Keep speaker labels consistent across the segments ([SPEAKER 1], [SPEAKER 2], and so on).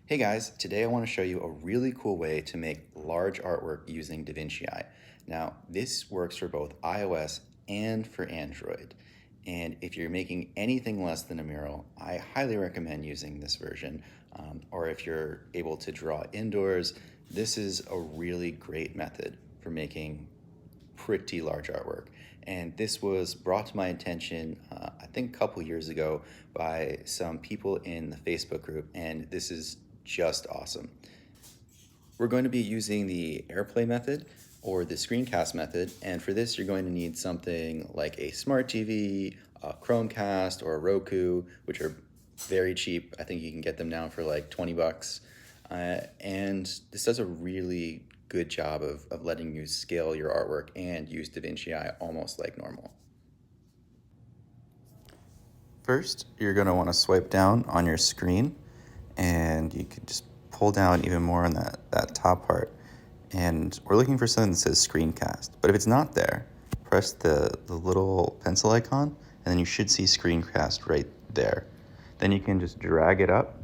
[SPEAKER 1] Hey guys, today I want to show you a really cool way to make large artwork using Vinci Eye. Now, this works for both iOS and for Android. And if you're making anything less than a mural, I highly recommend using this version. Or if you're able to draw indoors, this is a really great method for making pretty large artwork. And this was brought to my attention, I think a couple years ago by some people in the Facebook group, and this is just awesome. We're going to be using the Airplay method or the screencast method, and for this you're going to need something like a smart TV, a Chromecast, or a Roku, which are very cheap. I think you can get them now for like 20 bucks. And this does a really good job of letting you scale your artwork and use Vinci Eye almost like normal. First, you're going to want to swipe down on your screen, and you can just pull down even more on that top part. And we're looking for something that says screencast. But if it's not there, press the little pencil icon, and then you should see screencast right there. Then you can just drag it up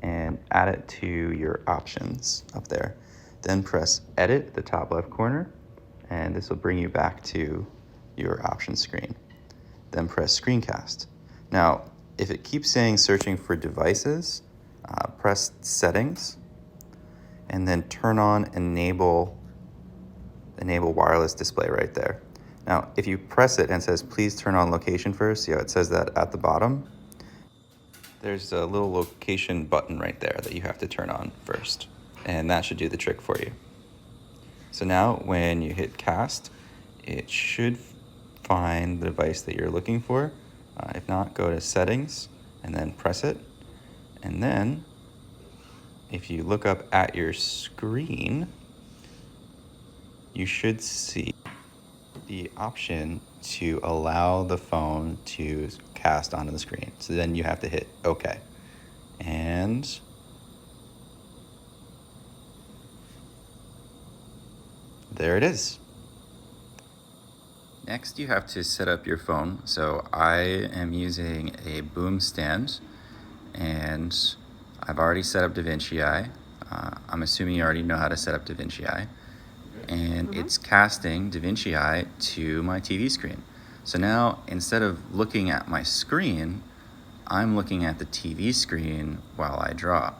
[SPEAKER 1] and add it to your options up there. Then press edit at the top left corner, and this will bring you back to your options screen. Then press screencast. Now, if it keeps saying searching for devices, press settings, and then turn on enable wireless display right there. Now, if you press it and it says please turn on location first, see how it says that at the bottom? There's a little location button right there that you have to turn on first, and that should do the trick for you. So now when you hit cast, it should find the device that you're looking for. If not, go to settings and then press it. And then if you look up at your screen, you should see the option to allow the phone to cast onto the screen. So then you have to hit OK. And there it is. Next, you have to set up your phone. So I am using a boom stand, and I've already set up Vinci Eye. I'm assuming you already know how to set up Vinci Eye. And it's casting Vinci Eye to my TV screen. So now, instead of looking at my screen, I'm looking at the TV screen while I draw.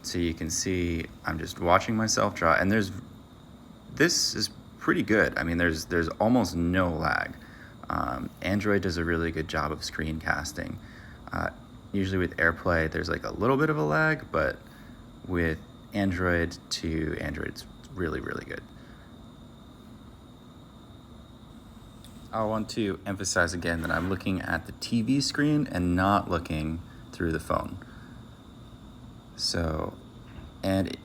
[SPEAKER 1] So you can see I'm just watching myself draw, and this is pretty good. I mean, there's almost no lag. Android does a really good job of screencasting. Usually with Airplay, there's like a little bit of a lag, but with Android to Android, it's really, really good. I want to emphasize again that I'm looking at the TV screen and not looking through the phone. So, and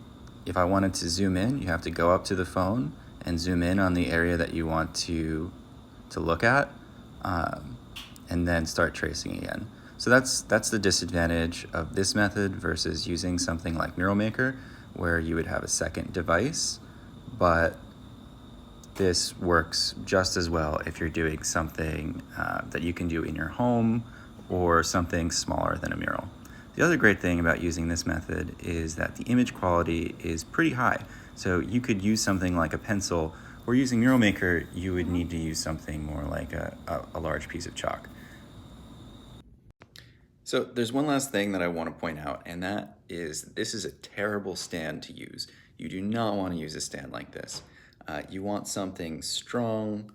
[SPEAKER 1] if I wanted to zoom in, you have to go up to the phone and zoom in on the area that you want to look at, and then start tracing again. So that's the disadvantage of this method versus using something like Mural Maker, where you would have a second device, but this works just as well if you're doing something that you can do in your home or something smaller than a mural. The other great thing about using this method is that the image quality is pretty high. So you could use something like a pencil, or using Mural Maker, you would need to use something more like a large piece of chalk. So there's one last thing that I want to point out, and that is this is a terrible stand to use. You do not want to use a stand like this. You want something strong,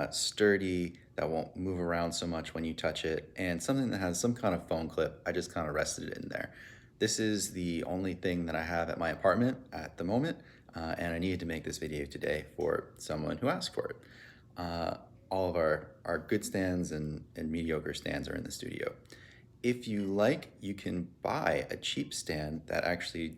[SPEAKER 1] sturdy, that won't move around so much when you touch it, and something that has some kind of phone clip. I just kind of rested it in there. This is the only thing that I have at my apartment at the moment, and I needed to make this video today for someone who asked for it. All of our good stands and mediocre stands are in the studio. If you like, you can buy a cheap stand that actually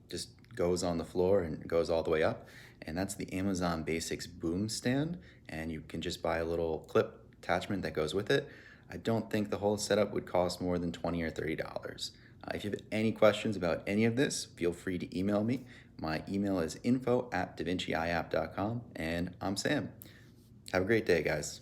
[SPEAKER 1] just goes on the floor and goes all the way up, and that's the Amazon Basics Boom Stand, and you can just buy a little clip attachment that goes with it. I don't think the whole setup would cost more than $20 or $30. If you have any questions about any of this, feel free to email me. My email is info@davinciieapp.com, and I'm Sam. Have a great day, guys.